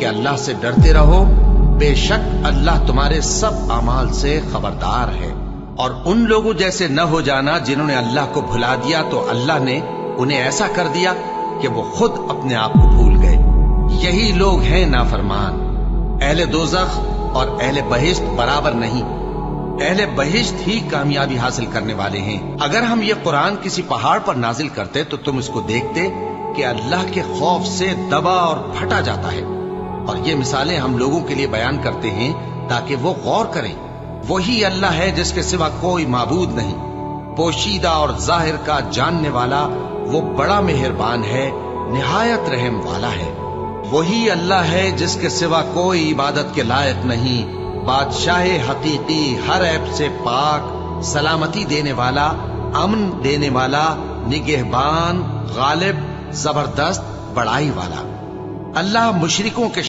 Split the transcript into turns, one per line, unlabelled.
کہ اللہ سے ڈرتے رہو، بے شک اللہ تمہارے سب اعمال سے خبردار ہے۔ اور ان لوگوں جیسے نہ ہو جانا جنہوں نے اللہ کو بھلا دیا تو اللہ نے انہیں ایسا کر دیا کہ وہ خود اپنے آپ کو بھول گئے۔ یہی لوگ ہیں نافرمان۔ اہل دوزخ اور اہل بہشت برابر نہیں، اہل بہشت ہی کامیابی حاصل کرنے والے ہیں۔ اگر ہم یہ قرآن کسی پہاڑ پر نازل کرتے تو تم اس کو دیکھتے کہ اللہ کے خوف سے دبا اور پھٹا جاتا ہے۔ اور یہ مثالیں ہم لوگوں کے لیے بیان کرتے ہیں تاکہ وہ غور کریں۔ وہی اللہ ہے جس کے سوا کوئی معبود نہیں، پوشیدہ اور ظاہر کا جاننے والا، وہ بڑا مہربان ہے، نہایت رحم والا ہے۔ وہی اللہ ہے جس کے سوا کوئی عبادت کے لائق نہیں، بادشاہ حقیقی، ہر عیب سے پاک، سلامتی دینے والا، امن دینے والا، نگہبان، غالب، زبردست، بڑائی والا۔ اللہ مشرکوں کے